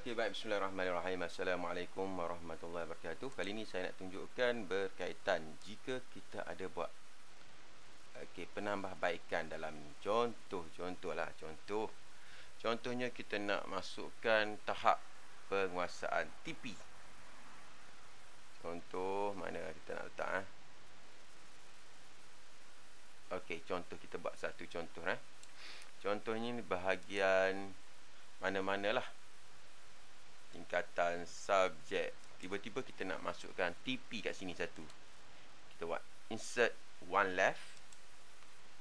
Okey, baik. Bismillahirrahmanirrahim. Assalamualaikum warahmatullahi wabarakatuh. Kali ini saya nak tunjukkan berkaitan jika kita ada buat penambahbaikan dalam ni. Contohlah. Contohnya kita nak masukkan tahap penguasaan TP. Contoh mana kita nak letak Okey, contoh kita buat satu contoh Contohnya ni bahagian mana-manalah tingkatan subjek. Tiba-tiba kita nak masukkan TP kat sini satu. Kita buat insert one left.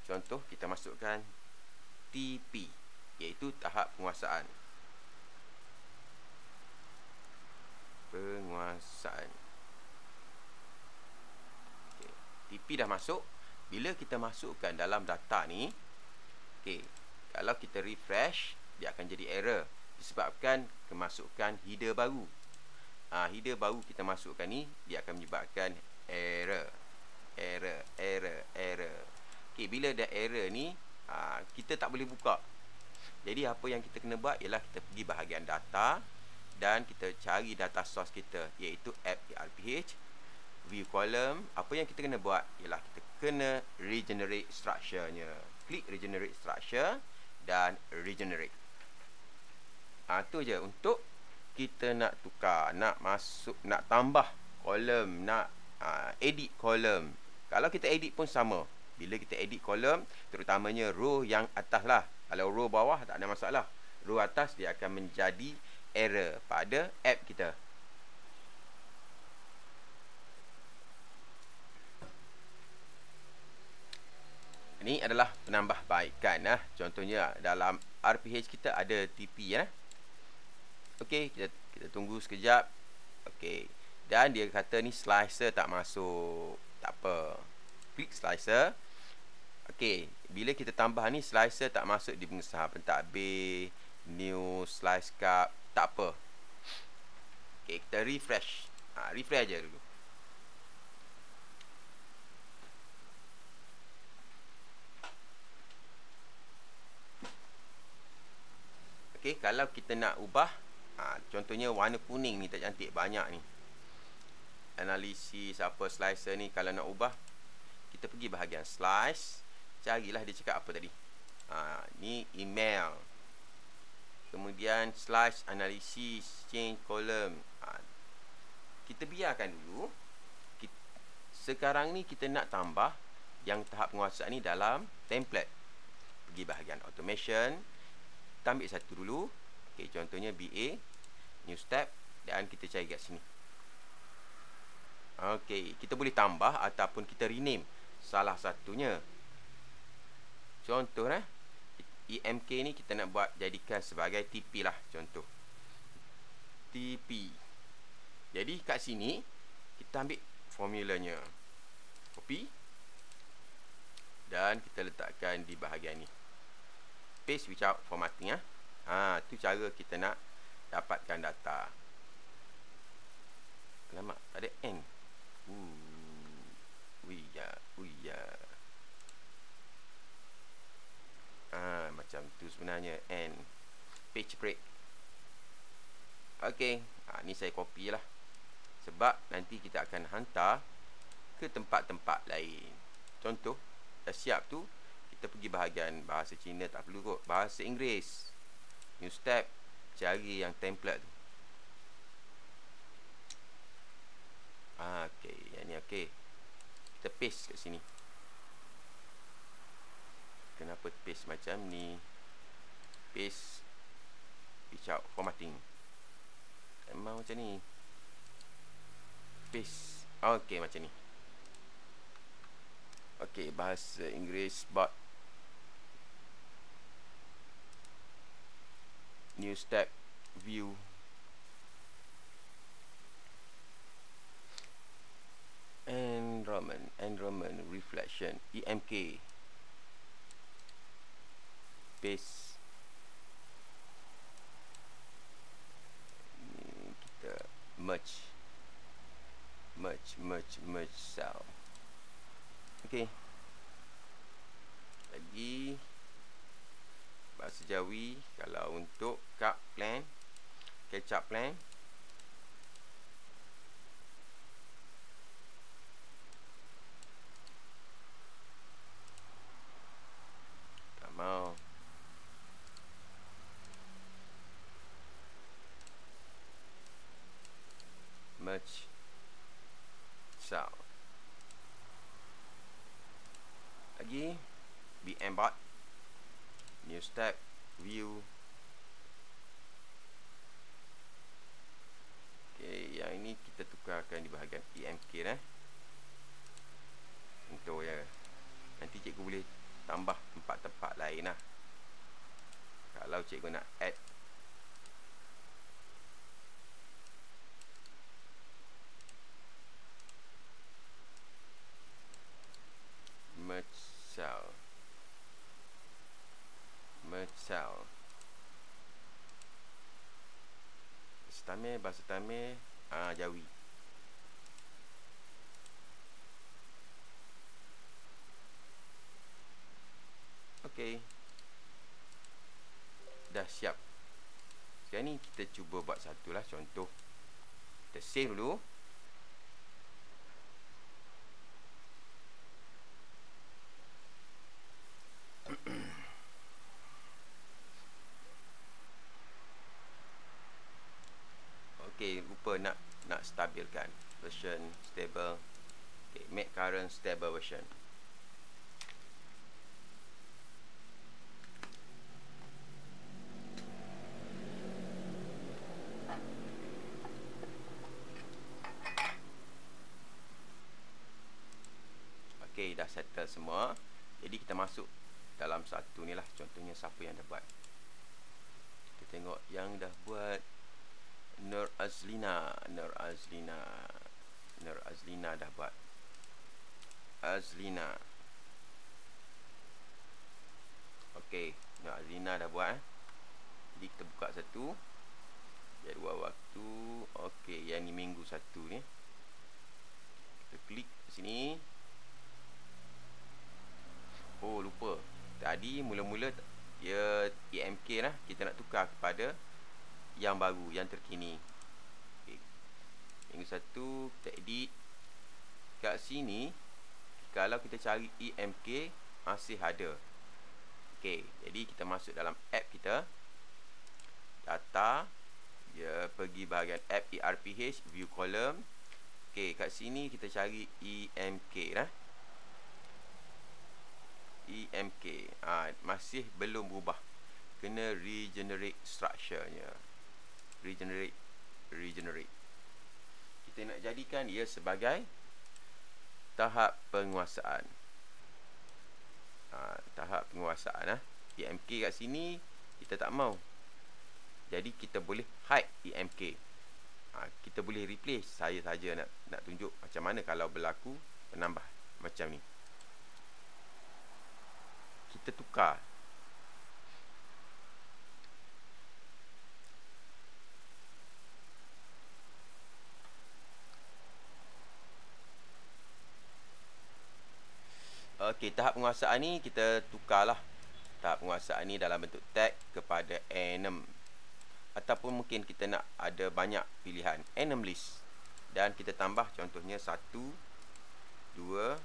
Contoh kita masukkan TP, iaitu tahap penguasaan. Okay. TP dah masuk. Bila kita masukkan dalam data ni, kalau kita refresh, dia akan jadi error disebabkan kemasukan header baru. Header baru kita masukkan ni, dia akan menyebabkan error. Bila ada error ni, kita tak boleh buka. Jadi apa yang kita kena buat ialah kita pergi bahagian data dan kita cari data source kita, iaitu app ERPH, view column. Apa yang kita kena buat ialah kita kena regenerate structure-nya. Klik regenerate structure dan regenerate. Tu je untuk kita nak tukar, nak tambah kolom, nak edit kolom. Kalau kita edit pun sama. Bila kita edit kolom, terutamanya row yang atas lah. Kalau row bawah tak ada masalah. Row atas dia akan menjadi error pada app kita. Ini adalah penambahbaikan. Contohnya dalam RPH kita ada TP. Okey, kita tunggu sekejap. Okey. Dan dia kata ni slicer tak masuk. Tak apa. Klik slicer. Okey, bila kita tambah ni slicer tak masuk di pengesahan pentadbir, new slice cup, tak apa. Okey, kita refresh. Refresh je dulu. Okey, kalau kita nak ubah, contohnya warna kuning ni tak cantik, banyak ni. Analisis apa slicer ni, kalau nak ubah, kita pergi bahagian slice, carilah dia cakap apa tadi. Ni email. Kemudian slice analisis, change column. Kita biarkan dulu. Sekarang ni kita nak tambah yang tahap penguasaan ni dalam template. Pergi bahagian automation, kita ambil satu dulu. Okey, contohnya BA, new step, dan kita cari kat sini. Okey, kita boleh tambah ataupun kita rename salah satunya. Contoh EMK ni kita nak buat jadikan sebagai TP lah, contoh. TP. Jadi kat sini kita ambil formulanya. Copy. Dan kita letakkan di bahagian ni. Paste without formatting. Tu cara kita nak dapatkan data. Alamak, tak ada N. Macam tu sebenarnya N. Page break. Okey, ni saya copy lah. Sebab nanti kita akan hantar ke tempat-tempat lain. Contoh, dah siap tu, kita pergi bahagian bahasa Cina, tak perlu kot. Bahasa Inggeris. New step, cari yang template tu. Okey, yang ni okey. Kita paste kat sini. Kenapa paste macam ni? Paste without formatting. Memang macam ni. Paste. Okey, macam ni. Okey, bahasa Inggeris bot. New step, view. Enrollment, reflection, EMK. Paste. Kita merge cell. Okey. Lagi bahasa Jawi, kalau untuk kad plan, Ketchup plan. Tak mau. Merge cell. Lagi BM bot. New step. View. Okay, yang ini kita tukarkan di bahagian EMK untuk ya. Nanti cikgu boleh tambah tempat-tempat lain lah. Kalau cikgu nak add merge cell. Merge cell. Bahasa Tamil Jawi. Okey. Dah siap. Sekarang ni kita cuba buat satulah contoh. Kita save dulu. Okey, lupa nak stabilkan version stable. Okey, make current stable version. Okey, dah settle semua. Jadi kita masuk dalam satu ni lah. Contohnya siapa yang dah buat. Kita tengok yang dah buat. Nur Azlina dah buat. Azlina. Okey, Nur Azlina dah buat. Jadi kita buka satu. Jadual waktu. Okey, yang ni minggu 1 ni. Kita klik sini. Oh, lupa. Tadi mula-mula dia EMK lah. Kita nak tukar kepada yang baru, yang terkini. Okay. Minggu 1 kita edit. Kat sini kalau kita cari EMK masih ada. Okey, jadi kita masuk dalam app kita. Data. Dia pergi bahagian app ERPH, view column. Okey, kat sini kita cari EMK lah. EMK. Masih belum berubah. Kena regenerate structure-nya. Regenerate. Kita nak jadikan ia sebagai tahap penguasaan. Tahap penguasaan EMK kat sini kita tak mau. Jadi kita boleh hide EMK. Kita boleh replace. Saya saja nak tunjuk macam mana kalau berlaku penambah macam ni. Kita tukar. Okey, tahap penguasaan ni kita tukarlah. Tahap penguasaan ni dalam bentuk tag kepada enum. Ataupun mungkin kita nak ada banyak pilihan enum list. Dan kita tambah contohnya 1, 2,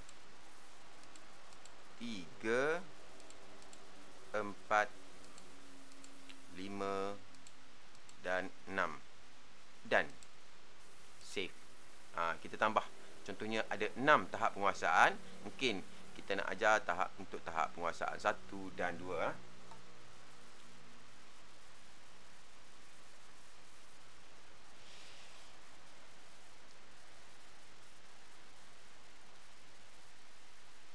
3, 4, 5 dan 6. Dan save. Kita tambah. Contohnya ada 6 tahap penguasaan. Mungkin kita nak ajar untuk tahap penguasaan 1 dan 2.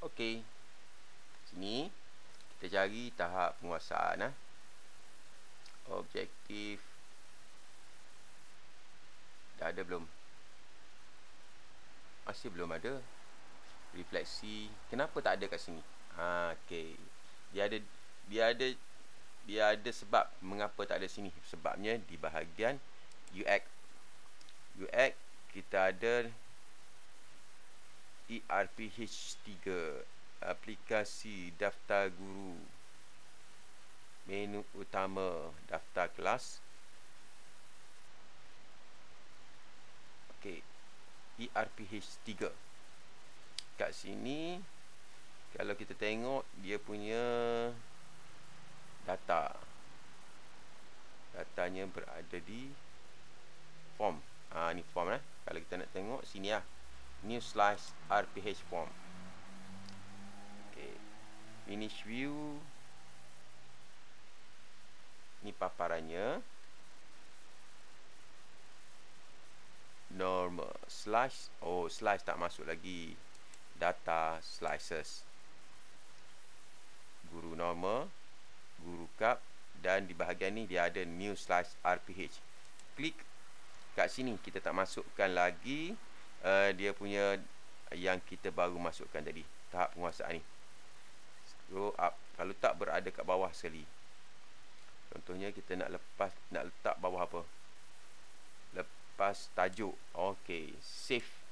Okey. Sini kita cari tahap penguasaan. Objektif. Dah ada belum? Masih belum ada. Refleksi. Kenapa tak ada kat sini? Okey. Dia ada sebab mengapa tak ada sini. Sebabnya di bahagian UX. UX kita ada ERPH3, aplikasi daftar guru, menu utama daftar kelas, Okey, ERPH3. Kat sini kalau kita tengok dia punya datanya berada di form. Ni form Kalau kita nak tengok sini new slice RPH form. Okey, finish view. Ni paparannya. Normal slice. Slice tak masuk lagi. Data slices. Guru normal, guru cup, dan di bahagian ni dia ada new slice RPH. Klik kat sini, kita tak masukkan lagi dia punya yang kita baru masukkan tadi, tahap penguasaan ni. Scroll up. Kalau tak, berada kat bawah sekali. Contohnya kita nak letak bawah apa? Lepas tajuk. Okey, save.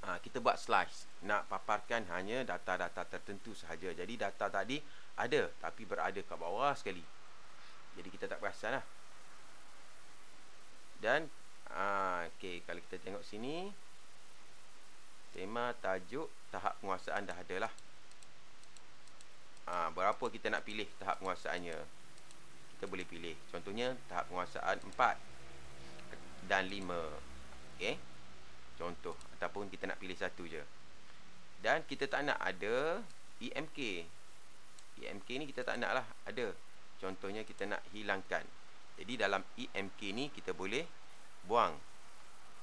Kita buat slice. Nak paparkan hanya data-data tertentu sahaja. Jadi data tadi ada, tapi berada kat bawah sekali. Jadi kita tak perasan lah. Dan okey, kalau kita tengok sini, tema, tajuk, tahap penguasaan dah ada lah. Berapa kita nak pilih tahap penguasaannya, kita boleh pilih. Contohnya tahap penguasaan 4 dan 5. Okey, contoh. Ataupun kita nak pilih satu je. Dan kita tak nak ada EMK. EMK ni kita tak nak lah ada. Contohnya kita nak hilangkan. Jadi dalam EMK ni kita boleh buang.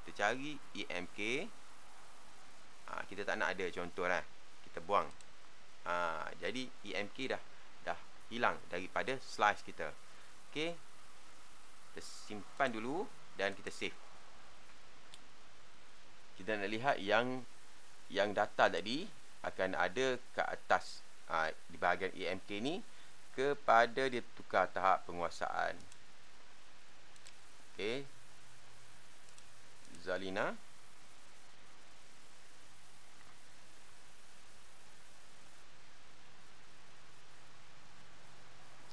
Kita cari EMK. Kita tak nak ada, contoh lah, kita buang. Jadi EMK dah hilang daripada slice kita. Okey, kita simpan dulu dan kita save. Kita nak lihat yang data tadi akan ada ke atas di bahagian EMK ni kepada dia tukar tahap penguasaan. Okey, Zalina.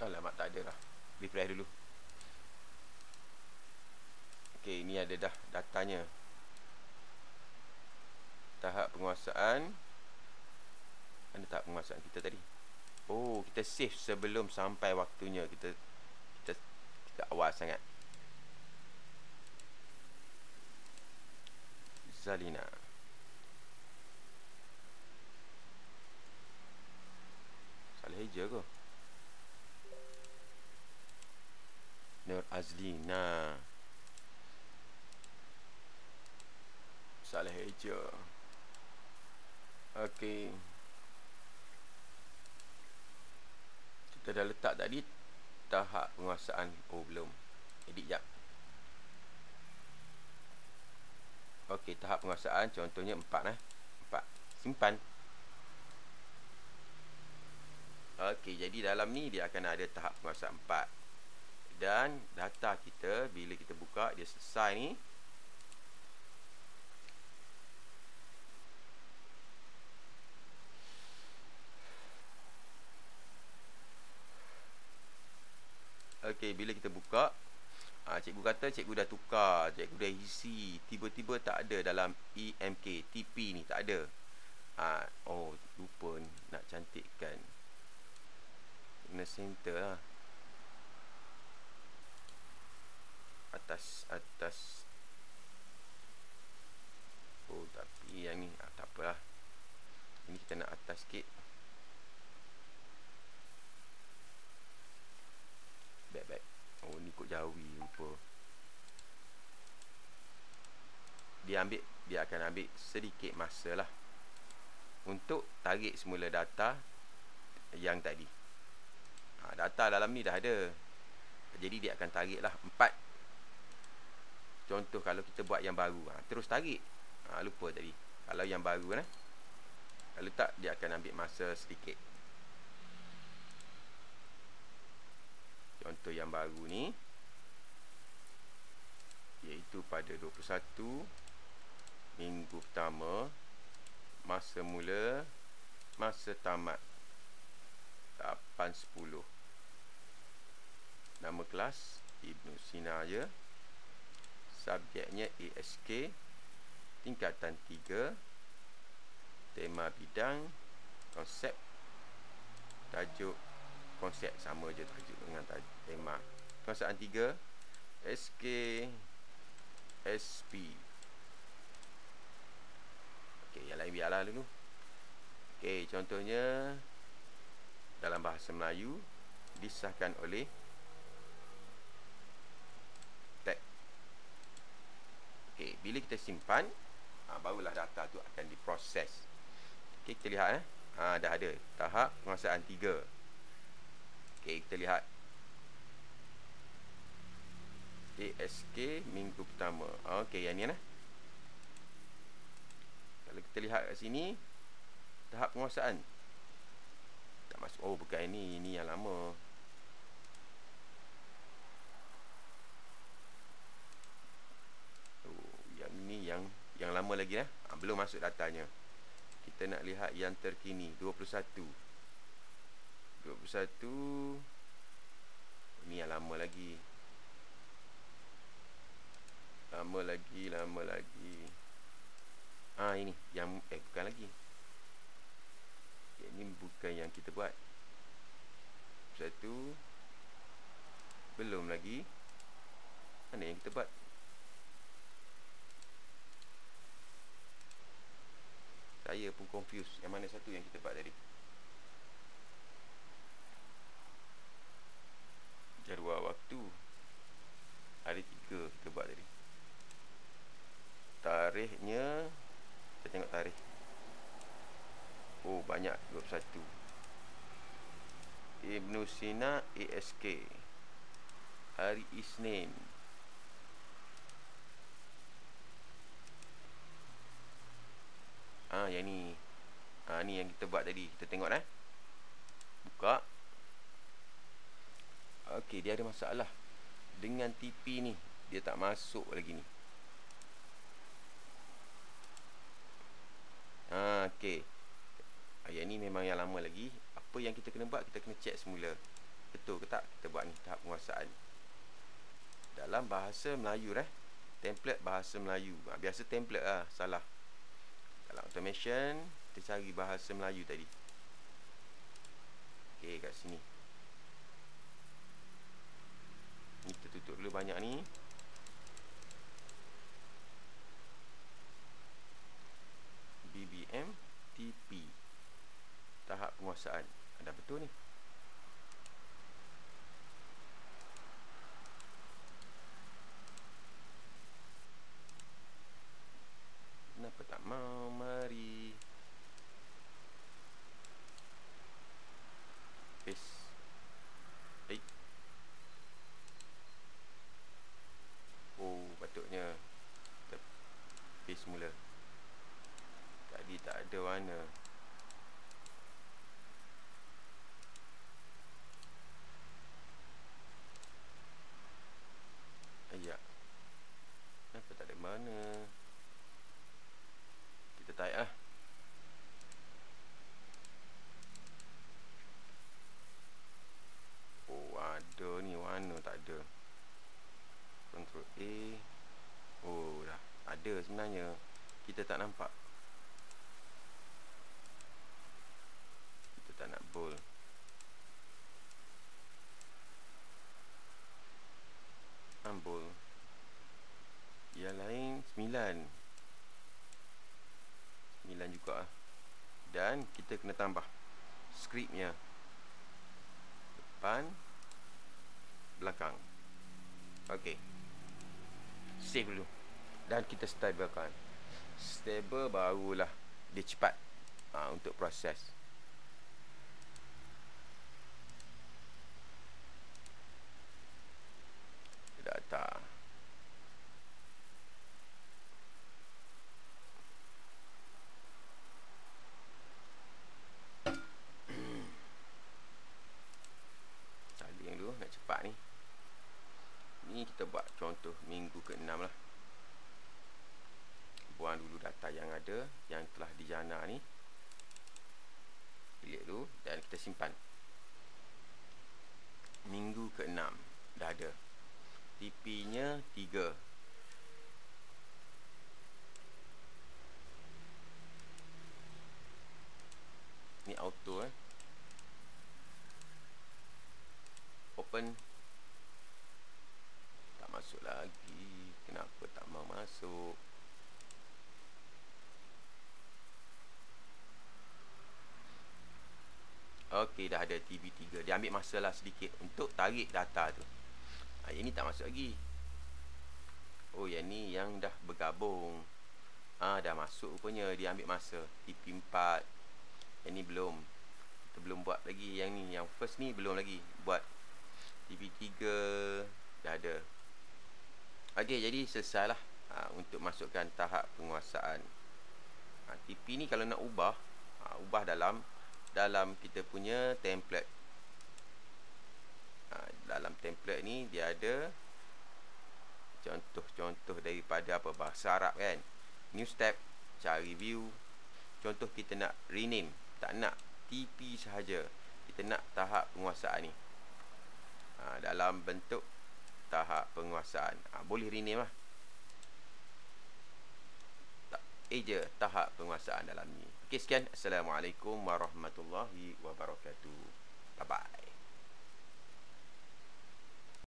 Alamak, tak ada lah. Refresh dulu. Okey, ini ada dah datanya. Tahap penguasaan. Mana tahap penguasaan kita tadi? Kita save sebelum sampai waktunya. Kita awal sangat. Zalina. Salah hijau ke? Nur Azlina. Salah hijau. Okey, kita dah letak tadi tahap penguasaan. Belum. Edit jap. Okey, tahap penguasaan contohnya 4 4. Simpan. Okey, jadi dalam ni dia akan ada tahap penguasaan 4. Dan data kita bila kita buka dia selesai ni. Okey, bila kita buka, cikgu kata cikgu dah tukar, cikgu dah isi, tiba-tiba tak ada dalam EMK TP ni, tak ada. Lupa nak cantikkan. Kena center lah. Atas. Tapi yang ni tak apalah. Ini kita nak atas sikit. Baik. Ni ikut Jawi, lupa. Dia akan ambil sedikit masa lah untuk tarik semula data yang tadi. Data dalam ni dah ada. Jadi dia akan tarik lah 4. Contoh kalau kita buat yang baru, terus tarik. Lupa tadi. Kalau yang baru kalau tak, dia akan ambil masa sedikit. Contoh yang baru ni, iaitu pada 21 minggu pertama, masa mula, masa tamat 8.10. Nama kelas Ibnu Sina je. subjeknya ASK, tingkatan 3, tema bidang, konsep, tajuk, konsep sama je tajuk dengan tema. Perkataan 3, SK SP. Okey, yang lain biarlah dulu. Okey, contohnya dalam bahasa Melayu disahkan oleh tag. Okey, bila kita simpan, barulah data tu akan diproses. Okey, kita lihat dah ada tahap penguasaan 3. Okey, kita lihat ASK minggu pertama. Okey, yang ni lah. Kalau kita lihat kat sini, tahap penguasaan tak masuk. Oh, bukan ini yang lama. Oh, yang ni yang lama lagi lah. Belum masuk datanya. Kita nak lihat yang terkini, 21. Ini yang lama lagi. Lama lagi. Ini yang bukan lagi. Ini bukan yang kita buat. Satu. Belum lagi. Mana yang kita buat? Saya pun confused. Yang mana satu yang kita buat tadi? Jadual waktu. Hari 3 kita buat tadi. Tarikhnya, kita tengok tarikh. Oh, banyak, 21. Ibnu Sina ASK, hari Isnin. Yang ni. Ni yang kita buat tadi. Kita tengok buka. Okey, dia ada masalah dengan TP ni. Dia tak masuk lagi ni. Okey. Yang ni memang yang lama lagi. Apa yang kita kena buat, kita kena check semula. Betul ke tak kita buat ni tahap penguasaan. Dalam bahasa Melayu template bahasa Melayu. Biasa template salah. Dalam automation, kita cari bahasa Melayu tadi. Okey, kat sini. Ni kita tutup dulu banyak ni. BBM TP, tahap penguasaan. Ada betul ni. Kenapa tak mau mari? Paste. Oh, patutnya kita paste semula. Tadi tak ada warna. Ayat. Kenapa tak ada mana? Kita type Oh, ada ni warna tak ada. Ctrl A. Oh, dah ada sebenarnya. Kita tak nampak. Kita tak nak bold. Bold. Yang lain 9 juga. Dan kita kena tambah skripnya. Depan, belakang. Okey. Save dulu. Dan kita stablekan. Stable barulah dia cepat untuk proses. Data. Salin dulu, nak cepat ni. Ni kita buat contoh minggu ke-6 lah. Buang dulu data yang ada, yang telah dijana ni. Pilih dulu dan kita simpan. Minggu ke-6 dah ada. TP nya 3. open. Tak masuk lagi. Kenapa tak mau masuk? Okey, dah ada TV3. Dia ambil masa lah sedikit untuk tarik data tu. Yang ni tak masuk lagi. Oh, yang ni yang dah bergabung. Dah masuk rupanya. Dia ambil masa. TV4. Yang ni belum. Kita belum buat lagi. Yang ni, yang first ni belum lagi buat. TV3 dah ada. Okey, jadi selesai lah untuk masukkan tahap penguasaan. TV ni kalau nak ubah, ubah dalam kita punya template. Dalam template ni dia ada contoh-contoh daripada apa, bahasa Arab kan. New step, cari view. Contoh kita nak rename, tak nak TP sahaja, kita nak tahap penguasaan ni. Dalam bentuk tahap penguasaan, boleh rename lah. Je tahap penguasaan dalam ni. Okey, sekian. Assalamualaikum warahmatullahi wabarakatuh. Bye bye.